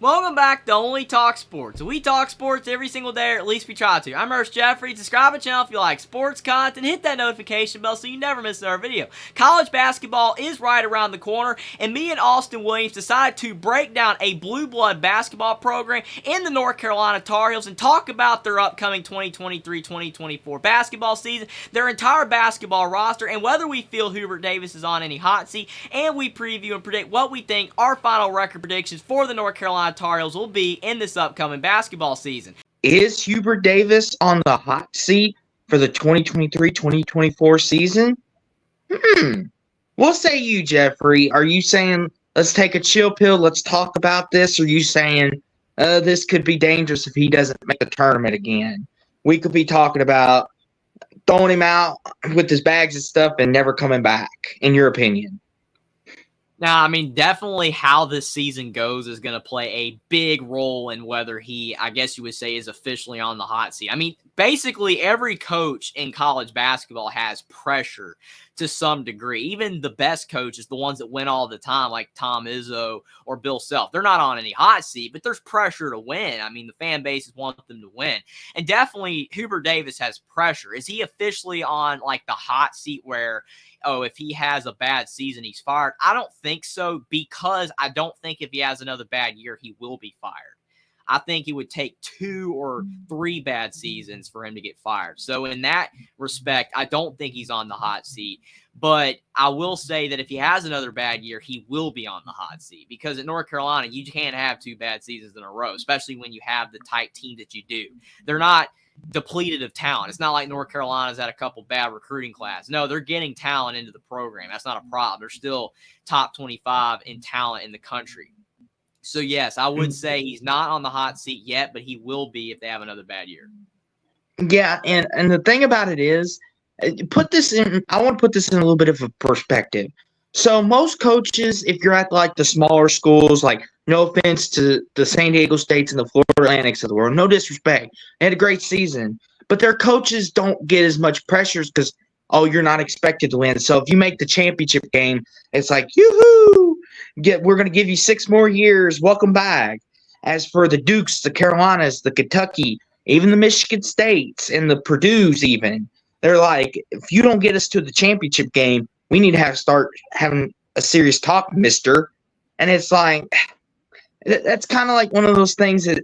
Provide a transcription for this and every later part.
Welcome back to Only Talk Sports. We talk sports every single day, or at least we try to. I'm Ernst Jeffrey. Subscribe to the channel if you like sports content. Hit that notification bell so you never miss another video. College basketball is right around the corner, and me and Austin Williams decided to break down a blue blood basketball program in the North Carolina Tar Heels and talk about their upcoming 2023-2024 basketball season, their entire basketball roster, and whether we feel Hubert Davis is on any hot seat, and we preview and predict what we think our final record predictions for the North Carolina Tar Heels will be in this upcoming basketball season. Is Hubert Davis on the hot seat for the 2023-2024 season? What say you, Jeffrey? Are you saying let's take a chill pill, let's talk about this? Or are you saying this could be dangerous if he doesn't make the tournament again? We could be talking about throwing him out with his bags and stuff and never coming back, in your opinion. Now, I mean, definitely how this season goes is going to play a big role in whether he, I guess you would say, is officially on the hot seat. I mean, basically every coach in college basketball has pressure to some degree. Even the best coaches, the ones that win all the time, like Tom Izzo or Bill Self, they're not on any hot seat, but there's pressure to win. I mean, the fan bases want them to win. And definitely Hubert Davis has pressure. Is he officially on like the hot seat where, oh, if he has a bad season, he's fired? I don't think so, because I don't think if he has another bad year, he will be fired. I think it would take 2 or 3 bad seasons for him to get fired. So in that respect, I don't think he's on the hot seat. But I will say that if he has another bad year, he will be on the hot seat, because at North Carolina, you can't have 2 bad seasons in a row, especially when you have the tight team that you do. They're not depleted of talent. It's not like North Carolina's had a couple bad recruiting classes. No, they're getting talent into the program. That's not a problem. They're still top 25 in talent in the country. So, yes, I would say he's not on the hot seat yet, but he will be if they have another bad year. Yeah, and the thing about it is, I want to put this in a little bit of a perspective. So most coaches, if you're at like the smaller schools, like no offense to the San Diego States and the Florida Atlantics of the world, no disrespect, they had a great season, but their coaches don't get as much pressures because, oh, you're not expected to win. So if you make the championship game, it's like, yoo-hoo, we're going to give you 6 more years. Welcome back. As for the Dukes, the Carolinas, the Kentucky, even the Michigan States and the Purdue's even, they're like, if you don't get us to the championship game, we need to start having a serious talk, mister. And it's like, that's kind of like one of those things that,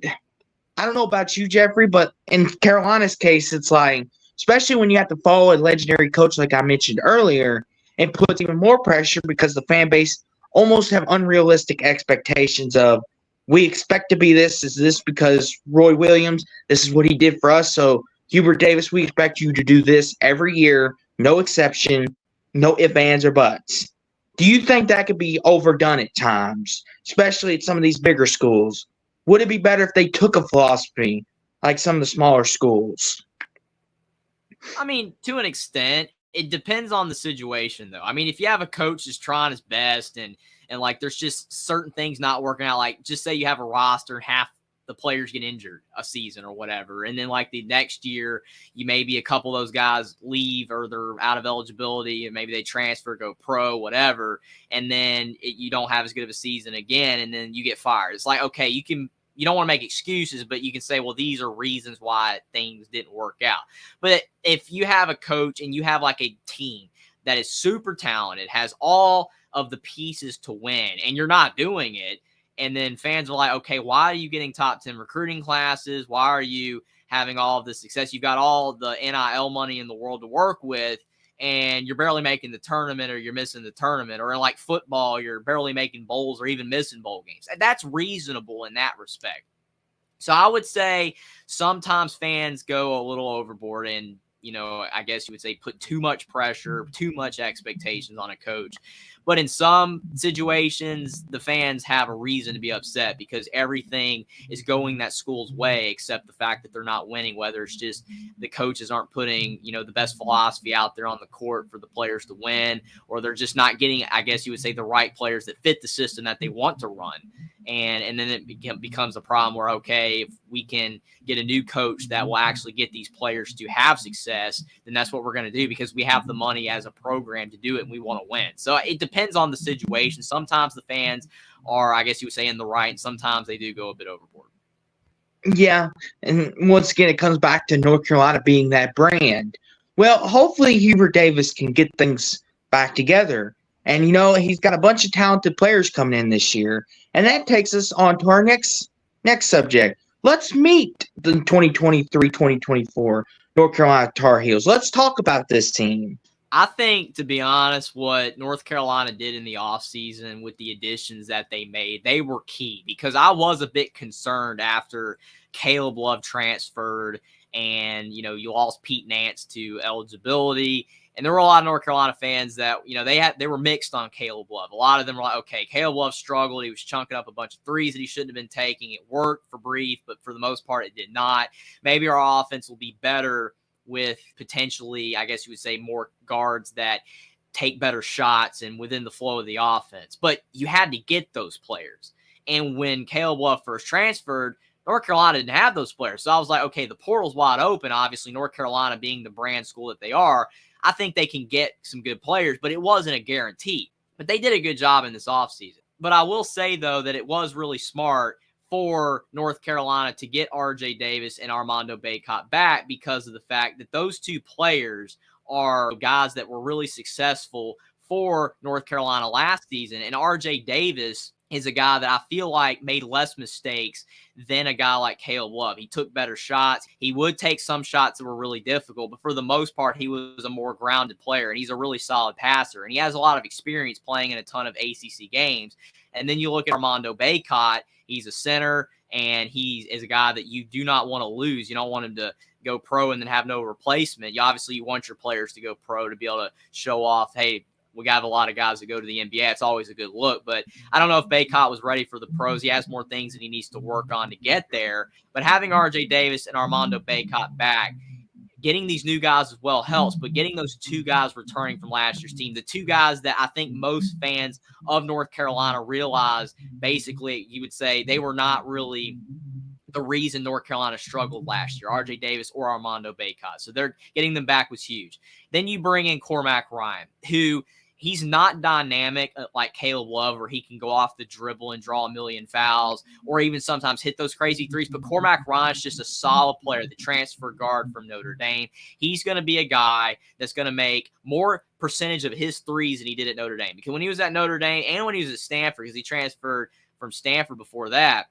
I don't know about you, Jeffrey, but in Carolina's case, it's like, especially when you have to follow a legendary coach like I mentioned earlier, it puts even more pressure because the fan base almost have unrealistic expectations of, we expect to be this. Is this because Roy Williams, this is what he did for us. So Hubert Davis, we expect you to do this every year, no exception, no ifs, ands, or buts. Do you think that could be overdone at times, especially at some of these bigger schools? Would it be better if they took a philosophy like some of the smaller schools? I mean, to an extent, it depends on the situation, though. I mean, if you have a coach that's trying his best and like there's just certain things not working out, like just say you have a roster and half the players get injured a season or whatever, and then like the next year, you maybe a couple of those guys leave or they're out of eligibility and maybe they transfer, go pro, whatever, and then you don't have as good of a season again, and then you get fired. It's like, okay, you don't want to make excuses, but you can say, well, these are reasons why things didn't work out. But if you have a coach and you have like a team that is super talented, has all of the pieces to win, and you're not doing it, and then fans are like, okay, why are you getting top 10 recruiting classes? Why are you having all of this success? You've got all the NIL money in the world to work with, and you're barely making the tournament, or you're missing the tournament, or in like football, you're barely making bowls or even missing bowl games. That's reasonable in that respect. So I would say sometimes fans go a little overboard and, I guess you would say put too much pressure, too much expectations on a coach. But in some situations, the fans have a reason to be upset because everything is going that school's way except the fact that they're not winning, whether it's just the coaches aren't putting, the best philosophy out there on the court for the players to win, or they're just not getting, I guess you would say, the right players that fit the system that they want to run. And then it becomes a problem where, okay, if we can get a new coach that will actually get these players to have success, then that's what we're going to do because we have the money as a program to do it and we want to win. So it depends depends on the situation. Sometimes the fans are, I guess you would say, in the right, and sometimes they do go a bit overboard. Yeah, and once again, it comes back to North Carolina being that brand. Well, hopefully Hubert Davis can get things back together. And, he's got a bunch of talented players coming in this year. And that takes us on to our next subject. Let's meet the 2023-2024 North Carolina Tar Heels. Let's talk about this team. I think, to be honest, what North Carolina did in the offseason with the additions that they made, they were key, because I was a bit concerned after Caleb Love transferred and, you lost Pete Nance to eligibility. And there were a lot of North Carolina fans that, they were mixed on Caleb Love. A lot of them were like, okay, Caleb Love struggled. He was chunking up a bunch of threes that he shouldn't have been taking. It worked for brief, but for the most part, it did not. Maybe our offense will be better with potentially, I guess you would say, more guards that take better shots and within the flow of the offense. But you had to get those players. And when Caleb Love first transferred, North Carolina didn't have those players. So I was like, okay, the portal's wide open. Obviously, North Carolina being the brand school that they are, I think they can get some good players, but it wasn't a guarantee. But they did a good job in this offseason. But I will say, though, that it was really smart for North Carolina to get RJ Davis and Armando Bacot back, because of the fact that those two players are guys that were really successful for North Carolina last season. And RJ Davis is a guy that I feel like made less mistakes than a guy like Caleb Love. He took better shots. He would take some shots that were really difficult, but for the most part, he was a more grounded player, and he's a really solid passer. And he has a lot of experience playing in a ton of ACC games. And then you look at Armando Bacot. He's a center, and he is a guy that you do not want to lose. You don't want him to go pro and then have no replacement. You want your players to go pro to be able to show off, hey, we got a lot of guys that go to the NBA. It's always a good look. But I don't know if Bacot was ready for the pros. He has more things that he needs to work on to get there. But having RJ Davis and Armando Bacot back, getting these new guys as well helps, but getting those two guys returning from last year's team, the two guys that I think most fans of North Carolina realize, basically, you would say they were not really the reason North Carolina struggled last year, RJ Davis or Armando Bacot. So they're getting them back was huge. Then you bring in Cormac Ryan, who he's not dynamic like Caleb Love, where he can go off the dribble and draw a million fouls or even sometimes hit those crazy threes. But Cormac Ryan's just a solid player, the transfer guard from Notre Dame. He's going to be a guy that's going to make more percentage of his threes than he did at Notre Dame. Because when he was at Notre Dame and when he was at Stanford, because he transferred from Stanford before that,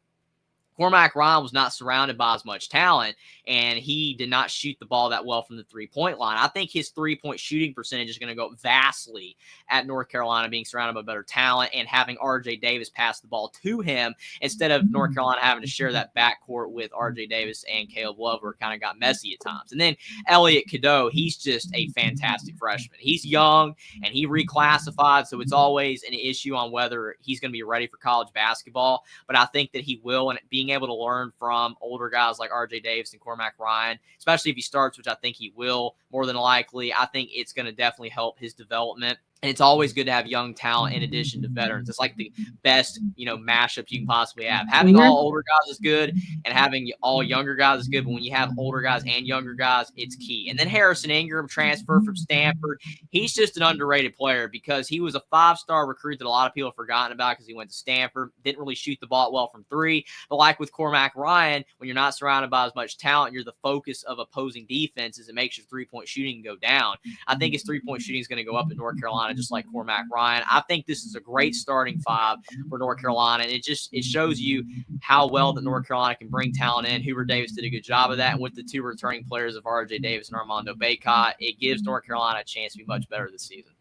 Cormac Ryan was not surrounded by as much talent, and he did not shoot the ball that well from the three-point line. I think his three-point shooting percentage is going to go vastly at North Carolina, being surrounded by better talent and having RJ Davis pass the ball to him instead of North Carolina having to share that backcourt with RJ Davis and Caleb Love, where it kind of got messy at times. And then Elliot Cadeau, he's just a fantastic freshman. He's young, and he reclassified, so it's always an issue on whether he's going to be ready for college basketball. But I think that he will, and being able to learn from older guys like RJ Davis and Cormac Ryan, especially if he starts, which I think he will more than likely, I think it's going to definitely help his development. And it's always good to have young talent in addition to veterans. It's like the best, mashup you can possibly have. Having all older guys is good, and having all younger guys is good. But when you have older guys and younger guys, it's key. And then Harrison Ingram, transfer from Stanford. He's just an underrated player because he was a 5-star recruit that a lot of people have forgotten about because he went to Stanford. Didn't really shoot the ball well from three. But like with Cormac Ryan, when you're not surrounded by as much talent, you're the focus of opposing defenses. It makes your three-point shooting go down. I think his three-point shooting is going to go up in North Carolina, just like Cormac Ryan. I think this is a great starting five for North Carolina, and it shows you how well that North Carolina can bring talent in. Hubert Davis did a good job of that, and with the two returning players of RJ Davis and Armando Bacot, it gives North Carolina a chance to be much better this season.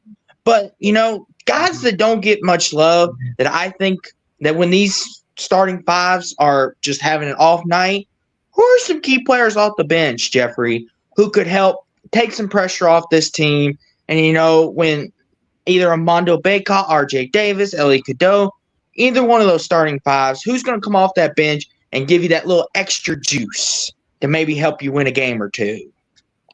But, guys that don't get much love, that I think that when these starting fives are just having an off night, who are some key players off the bench, Jeffrey, who could help take some pressure off this team? And, when either Armando Bacot, RJ Davis, Elliot Cadeau, either one of those starting fives, who's going to come off that bench and give you that little extra juice to maybe help you win a game or two?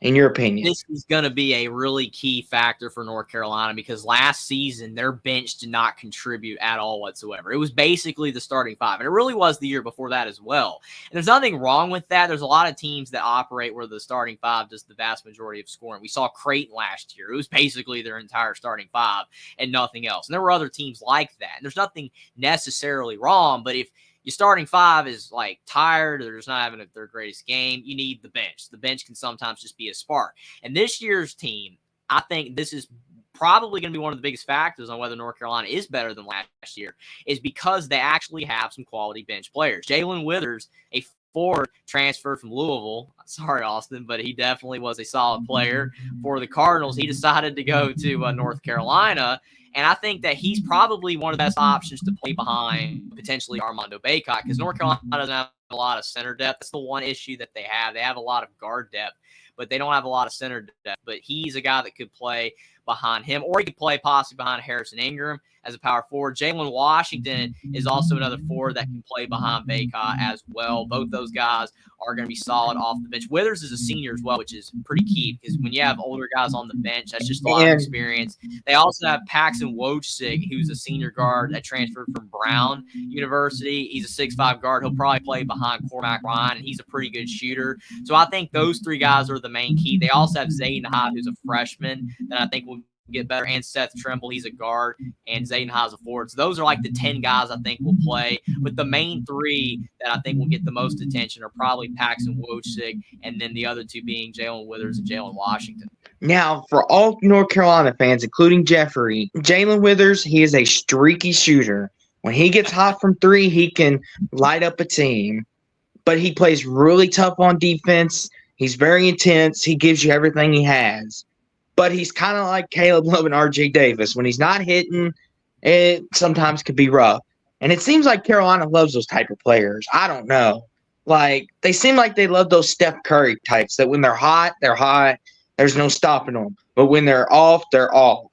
in your opinion? This is going to be a really key factor for North Carolina because last season their bench did not contribute at all whatsoever. It was basically the starting five, and it really was the year before that as well. And there's nothing wrong with that. There's a lot of teams that operate where the starting five does the vast majority of scoring. We saw Creighton last year. It was basically their entire starting five and nothing else. And there were other teams like that. And there's nothing necessarily wrong, but if your starting five is like tired or they're just not having their greatest game, you need the bench. The bench can sometimes just be a spark. And this year's team, I think this is probably going to be one of the biggest factors on whether North Carolina is better than last year, is because they actually have some quality bench players. Jalen Withers, a forward transferred from Louisville. Sorry, Austin, but he definitely was a solid player for the Cardinals. He decided to go to North Carolina. And I think that he's probably one of the best options to play behind potentially Armando Bacot, because North Carolina doesn't have a lot of center depth. That's the one issue that they have. They have a lot of guard depth, but they don't have a lot of center depth. But he's a guy that could play behind him, or he could play possibly behind Harrison Ingram as a power forward. Jalen Washington is also another forward that can play behind Bacot as well. Both those guys are going to be solid off the bench. Withers is a senior as well, which is pretty key because when you have older guys on the bench, that's just a lot of experience. They also have Paxton Wojcik, who's a senior guard that transferred from Brown University. He's a 6'5" guard. He'll probably play behind Cormac Ryan, and he's a pretty good shooter. So I think those three guys are the main key. They also have Zayden Hyde, who's a freshman that I think will get better, and Seth Trimble, he's a guard, and Zayden Hyde's a forward. So those are like the 10 guys I think will play. But the main three that I think will get the most attention are probably Paxton Wojcik, and then the other two being Jalen Withers and Jalen Washington. Now, for all North Carolina fans, including Jeffrey, Jalen Withers, he is a streaky shooter. When he gets hot from three, he can light up a team. But he plays really tough on defense. He's very intense. He gives you everything he has. But he's kind of like Caleb Love and RJ Davis. When he's not hitting, it sometimes could be rough. And it seems like Carolina loves those type of players. I don't know. Like, they seem like they love those Steph Curry types that when they're hot, they're hot. There's no stopping them. But when they're off, they're off.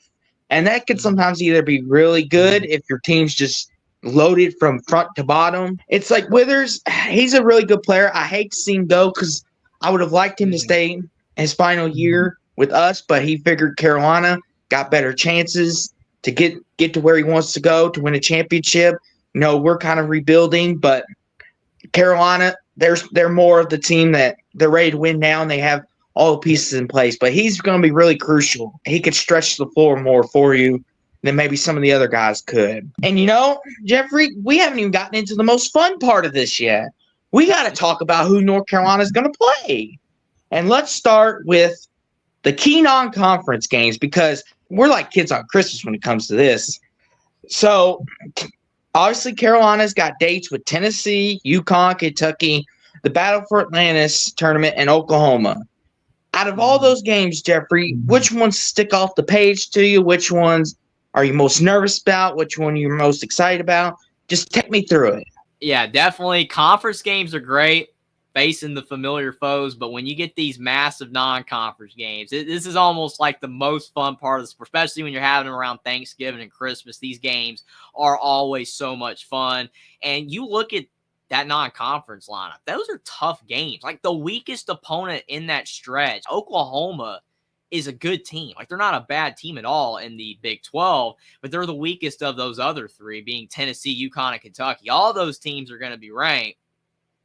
And that could sometimes either be really good if your team's just loaded from front to bottom. It's like Withers, he's a really good player. I hate to see him go because I would have liked him to stay his final year with us, but he figured Carolina got better chances to get to where he wants to go to win a championship. You know, we're kind of rebuilding, but Carolina, they're more of the team that they're ready to win now, and they have all the pieces in place. But he's going to be really crucial. He could stretch the floor more for you than maybe some of the other guys could. And, you know, Jeffrey, we haven't even gotten into the most fun part of this yet. We got to talk about who North Carolina is going to play. And let's start with the key non-conference games, because we're like kids on Christmas when it comes to this. So, obviously, Carolina's got dates with Tennessee, UConn, Kentucky, the Battle for Atlantis tournament, and Oklahoma. Out of all those games, Jeffrey, which ones stick off the page to you? Which ones are you most nervous about? Which one you're most excited about? Just take me through it. Yeah, definitely. Conference games are great, facing the familiar foes, but when you get these massive non-conference games, this is almost like the most fun part of the sport, especially when you're having them around Thanksgiving and Christmas. These games are always so much fun. And you look at that non-conference lineup, those are tough games. Like the weakest opponent in that stretch, Oklahoma, is a good team. Like they're not a bad team at all in the Big 12, but they're the weakest of those other three, being Tennessee, UConn, and Kentucky. All those teams are going to be ranked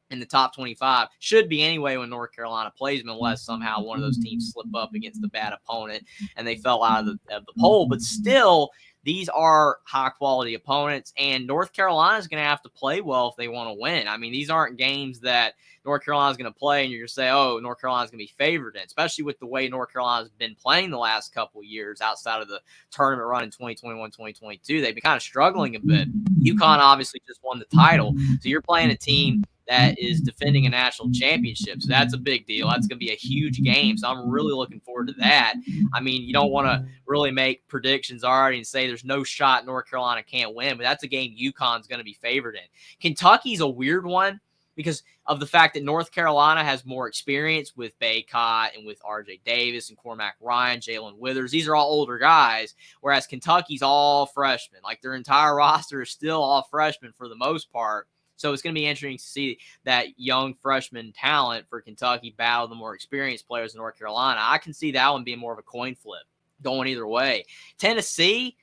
in the top 25, should be anyway when North Carolina plays them, unless somehow one of those teams slip up against the bad opponent and they fell out of the poll. But still, these are high-quality opponents, and North Carolina is going to have to play well if they want to win. I mean, these aren't games that North Carolina is going to play and you're going to say, oh, North Carolina is going to be favored in, especially with the way North Carolina has been playing the last couple of years outside of the tournament run in 2021, 2022. They've been kind of struggling a bit. UConn obviously just won the title, so you're playing a team that is defending a national championship. So that's a big deal. That's going to be a huge game. So I'm really looking forward to that. I mean, you don't want to really make predictions already and say there's no shot North Carolina can't win, but that's a game UConn's going to be favored in. Kentucky's a weird one because of the fact that North Carolina has more experience with Bacot and with RJ Davis and Cormac Ryan, Jalen Withers. These are all older guys, whereas Kentucky's all freshmen. Like their entire roster is still all freshmen for the most part. So it's going to be interesting to see that young freshman talent for Kentucky battle the more experienced players in North Carolina. I can see that one being more of a coin flip going either way. Tennessee,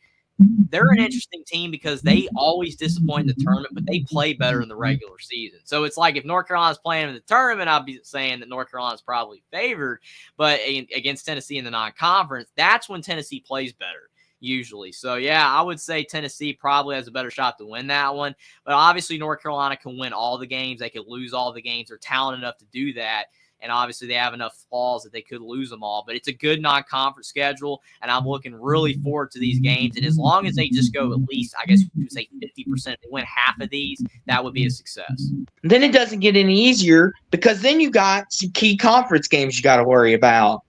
they're an interesting team because they always disappoint in the tournament, but they play better in the regular season. So it's like if North Carolina's playing in the tournament, I'll be saying that North Carolina's probably favored, but against Tennessee in the non-conference, that's when Tennessee plays better usually. So, yeah, I would say Tennessee probably has a better shot to win that one. But obviously North Carolina can win all the games. They could lose all the games. They're talented enough to do that. And obviously they have enough flaws that they could lose them all. But it's a good non-conference schedule, and I'm looking really forward to these games. And as long as they just go at least, I guess you could say 50%, they win half of these, that would be a success. Then it doesn't get any easier because then you got some key conference games you got to worry about.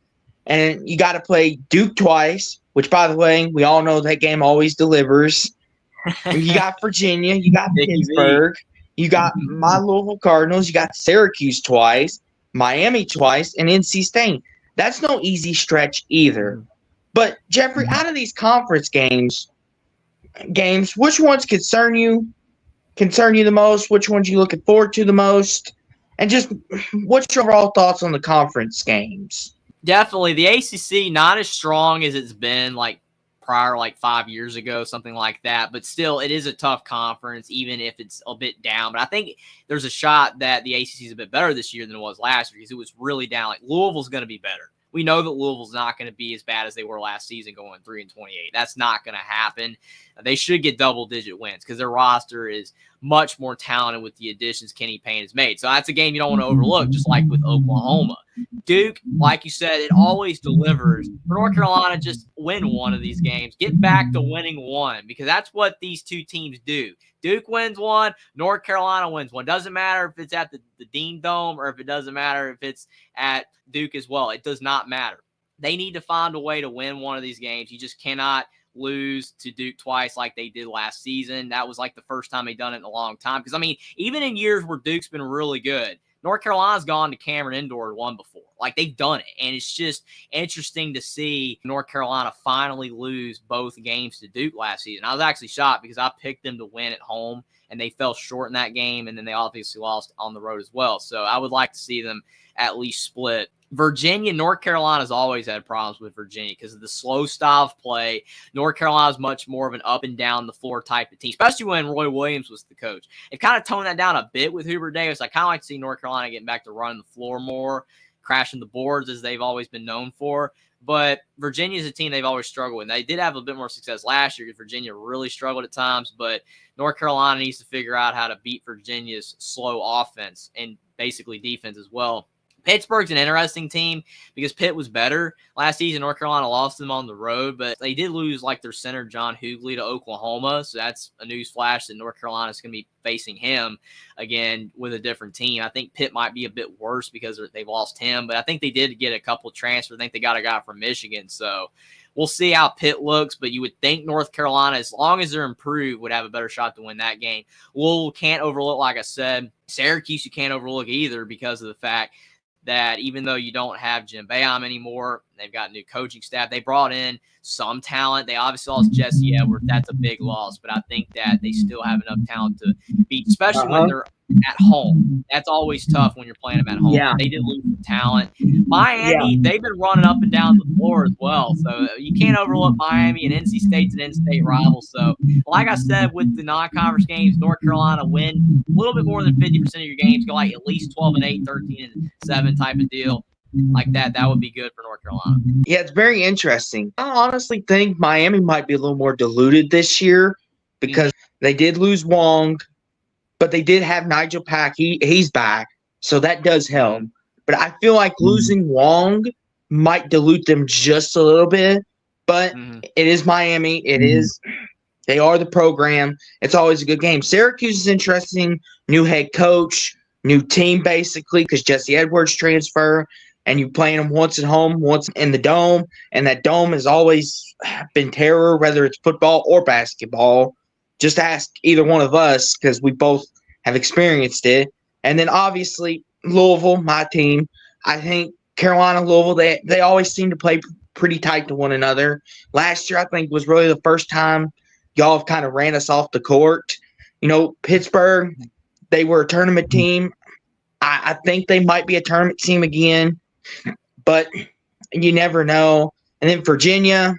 And you got to play Duke twice, which, by the way, we all know that game always delivers. You got Virginia. You got Pittsburgh. You got my Louisville Cardinals. You got Syracuse twice, Miami twice, and NC State. That's no easy stretch either. But, Jeffrey, out of these conference games, which ones concern you the most? Which ones you looking forward to the most? And just what's your overall thoughts on the conference games? Definitely. The ACC, not as strong as it's been like prior, like 5 years ago, something like that. But still, it is a tough conference, even if it's a bit down. But I think there's a shot that the ACC is a bit better this year than it was last year because it was really down. Like Louisville's going to be better. We know that Louisville's not going to be as bad as they were last season going 3-28. That's not going to happen. They should get double-digit wins because their roster is much more talented with the additions Kenny Payne has made. So that's a game you don't want to overlook, just like with Oklahoma. Duke, like you said, it always delivers. For North Carolina, just win one of these games. Get back to winning one because that's what these two teams do. Duke wins one, North Carolina wins one. Doesn't matter if it's at the Dean Dome or if it doesn't matter if it's at Duke as well. It does not matter. They need to find a way to win one of these games. You just cannot lose to Duke twice like they did last season. That was like the first time they've done it in a long time. Because, I mean, even in years where Duke's been really good, North Carolina's gone to Cameron Indoor and won before. Like, they've done it. And it's just interesting to see North Carolina finally lose both games to Duke last season. I was actually shocked because I picked them to win at home, and they fell short in that game, and then they obviously lost on the road as well. So I would like to see them at least split. Virginia, North Carolina's always had problems with Virginia because of the slow style of play. North Carolina's much more of an up and down the floor type of team, especially when Roy Williams was the coach. They've kind of toned that down a bit with Hubert Davis. I kind of like to see North Carolina getting back to running the floor more, crashing the boards as they've always been known for. But Virginia's a team they've always struggled with. And they did have a bit more success last year because Virginia really struggled at times. But North Carolina needs to figure out how to beat Virginia's slow offense and basically defense as well. Pittsburgh's an interesting team because Pitt was better last season. North Carolina lost them on the road, but they did lose like their center, John Hughley, to Oklahoma. So that's a news flash that North Carolina is going to be facing him again with a different team. I think Pitt might be a bit worse because they've lost him, but I think they did get a couple transfers. I think they got a guy from Michigan. So we'll see how Pitt looks, but you would think North Carolina, as long as they're improved, would have a better shot to win that game. Louisville can't overlook, like I said. Syracuse you can't overlook either because of the fact that even though you don't have Jim Boeheim anymore, they've got new coaching staff. They brought in some talent. They obviously lost Jesse Edwards. That's a big loss, but I think that they still have enough talent to beat, especially when they're at home. That's always tough when you're playing them at home. Yeah. They did lose some talent. Miami, they've been running up and down the floor as well, so you can't overlook Miami, and NC State's an in-state rival. So, like I said, with the non-conference games, North Carolina win a little bit more than 50% of your games, go like at least 12-8, 13-7 type of deal. Like that would be good for North Carolina. Yeah, it's very interesting. I honestly think Miami might be a little more diluted this year because they did lose Wong, but they did have Nigel Pack. He's back, so that does help. But I feel like losing Wong might dilute them just a little bit. But it is Miami. It is. They are the program. It's always a good game. Syracuse is interesting. New head coach, new team basically because Jesse Edwards transfer. And you're playing them once at home, once in the Dome. And that Dome has always been terror, whether it's football or basketball. Just ask either one of us because we both have experienced it. And then obviously Louisville, my team. I think Carolina, Louisville, they always seem to play pretty tight to one another. Last year, I think, was really the first time y'all have kind of ran us off the court. You know, Pittsburgh, they were a tournament team. I think they might be a tournament team again, but you never know. And then Virginia,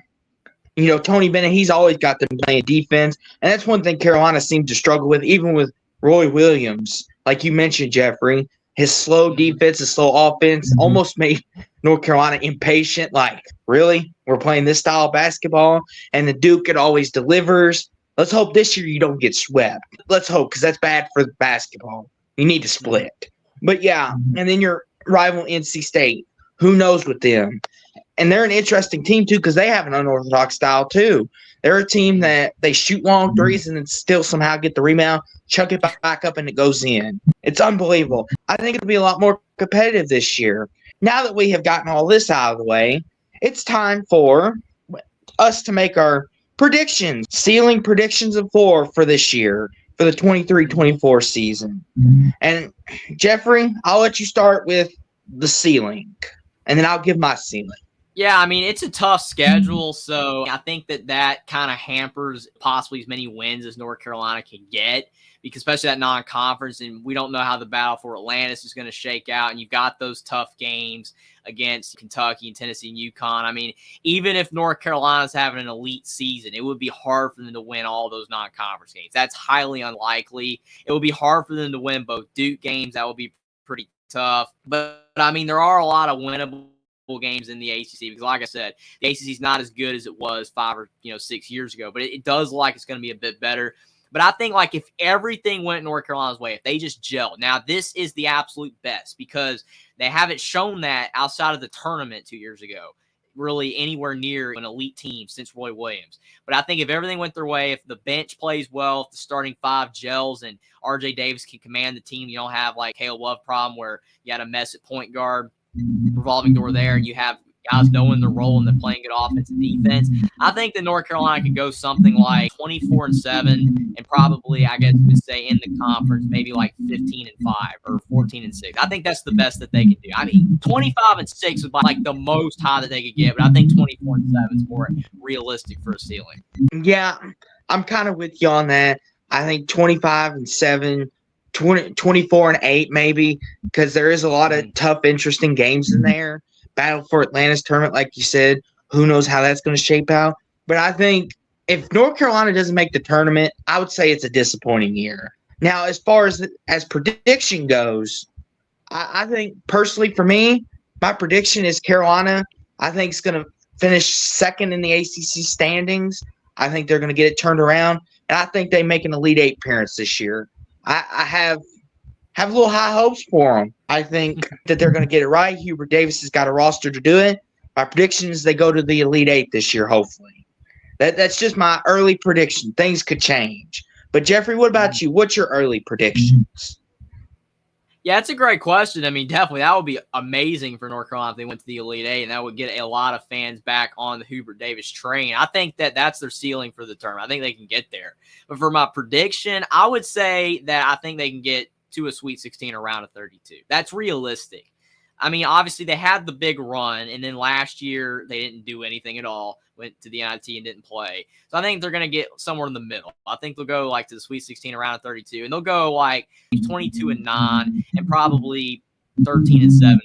Tony Bennett, he's always got them playing defense. And that's one thing Carolina seemed to struggle with, even with Roy Williams. Like you mentioned, Jeffrey, his slow defense, his slow offense almost made North Carolina impatient. Like, really? We're playing this style of basketball? And the Duke, it always delivers. Let's hope this year you don't get swept. Let's hope, because that's bad for the basketball. You need to split. But, yeah, and then your rival NC State. Who knows with them? And they're an interesting team, too, because they have an unorthodox style, too. They're a team that they shoot long threes and then still somehow get the rebound, chuck it back up, and it goes in. It's unbelievable. I think it'll be a lot more competitive this year. Now that we have gotten all this out of the way, it's time for us to make our predictions, ceiling predictions of floor for this year, for the 23-24 season. And, Jeffrey, I'll let you start with the ceiling, and then I'll give my ceiling. Yeah, I mean, it's a tough schedule, so I think that kind of hampers possibly as many wins as North Carolina can get, because especially that non-conference, and we don't know how the battle for Atlantis is going to shake out, and you've got those tough games against Kentucky and Tennessee and UConn. I mean, even if North Carolina's having an elite season, it would be hard for them to win all those non-conference games. That's highly unlikely. It would be hard for them to win both Duke games. That would be pretty tough. But I mean, there are a lot of winnable games in the ACC, because like I said, the ACC is not as good as it was 5 or 6 years ago, but it does look like it's going to be a bit better. But I think, like, if everything went North Carolina's way, if they just gel, now this is the absolute best, because they haven't shown that outside of the tournament 2 years ago, really anywhere near an elite team since Roy Williams. But I think if everything went their way, if the bench plays well, if the starting 5 gels and RJ Davis can command the team, you don't have like Caleb Love problem where you had a mess at point guard, revolving door there, and you have guys knowing their role and then playing good offense and defense. I think that North Carolina could go something like 24-7, and probably, I guess we'd say in the conference, maybe like 15-5 or 14-6. I think that's the best that they can do. I mean, 25-6 would be like the most high that they could get, but I think 24-7 is more realistic for a ceiling. Yeah, I'm kind of with you on that. I think 25-7. 24-8 maybe, because there is a lot of tough, interesting games in there. Battle for Atlantis tournament, like you said, who knows how that's going to shape out. But I think if North Carolina doesn't make the tournament, I would say it's a disappointing year. Now, as far as prediction goes, I think personally for me, my prediction is Carolina. I think it's going to finish second in the ACC standings. I think they're going to get it turned around, and I think they make an Elite Eight appearance this year. I have a little high hopes for them. I think that they're going to get it right. Hubert Davis has got a roster to do it. My prediction is they go to the Elite Eight this year, hopefully. That's just my early prediction. Things could change. But, Jeffrey, what about you? What's your early predictions? Yeah, it's a great question. I mean, definitely, that would be amazing for North Carolina if they went to the Elite Eight, and that would get a lot of fans back on the Hubert Davis train. I think that that's their ceiling for the tournament. I think they can get there. But for my prediction, I would say that I think they can get to a Sweet 16 or round of 32. That's realistic. I mean, obviously, they had the big run, and then last year they didn't do anything at all, went to the NIT and didn't play. So I think they're going to get somewhere in the middle. I think they'll go like to the Sweet 16 around 32, and they'll go like 22-9 and probably 13-7.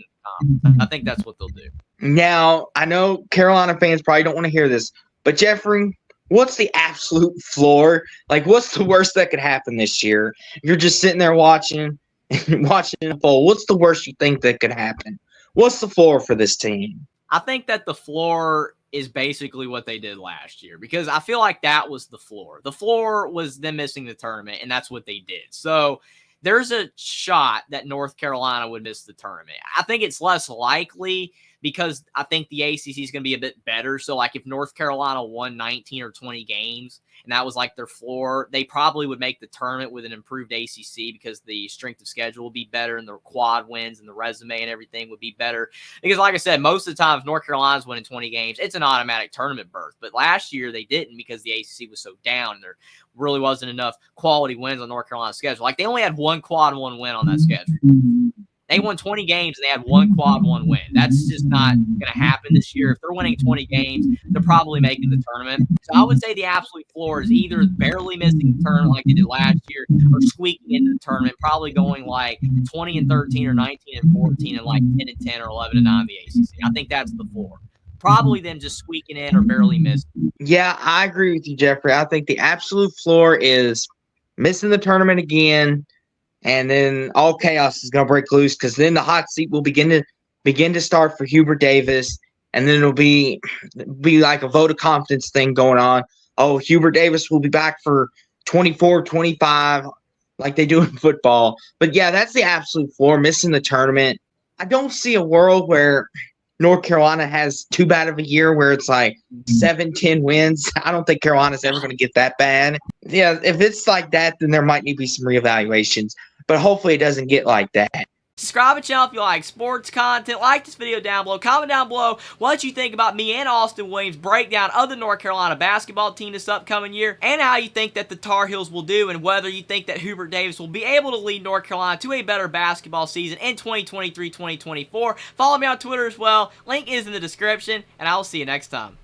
I think that's what they'll do. Now, I know Carolina fans probably don't want to hear this, but Jeffrey, what's the absolute floor? Like, what's the worst that could happen this year? You're just sitting there watching it unfold. What's the worst you think that could happen? What's the floor for this team? I think that the floor is basically what they did last year, because I feel like that was the floor. The floor was them missing the tournament, and that's what they did. So there's a shot that North Carolina would miss the tournament. I think it's less likely because I think the ACC is going to be a bit better. So, like, if North Carolina won 19 or 20 games and that was like their floor, they probably would make the tournament with an improved ACC because the strength of schedule will be better and the quad wins and the resume and everything would be better. Because, like I said, most of the time, if North Carolina's winning 20 games, it's an automatic tournament berth. But last year, they didn't because the ACC was so down. There really wasn't enough quality wins on North Carolina's schedule. Like, they only had one quad one win on that schedule. They won 20 games and they had one quad one win. That's just not going to happen this year. If they're winning 20 games, they're probably making the tournament. So I would say the absolute floor is either barely missing the tournament like they did last year or squeaking into the tournament, probably going like 20-13 or 19-14 and like 10-10 or 11-9 in the ACC. I think that's the floor. Probably them just squeaking in or barely missing. Yeah, I agree with you, Jeffrey. I think the absolute floor is missing the tournament again, and then all chaos is going to break loose because then the hot seat will begin to start for Hubert Davis, and then it'll be like a vote of confidence thing going on. Oh, Hubert Davis will be back for 24, 25, like they do in football. But yeah, that's the absolute floor, missing the tournament. I don't see a world where North Carolina has too bad of a year where it's like 7-10 wins. I don't think Carolina's ever going to get that bad. Yeah, if it's like that, then there might need to be some reevaluations. But hopefully it doesn't get like that. Subscribe to the channel if you like sports content. Like this video down below. Comment down below what you think about me and Austin Williams' breakdown of the North Carolina basketball team this upcoming year, and how you think that the Tar Heels will do, and whether you think that Hubert Davis will be able to lead North Carolina to a better basketball season in 2023-2024. Follow me on Twitter as well. Link is in the description, and I will see you next time.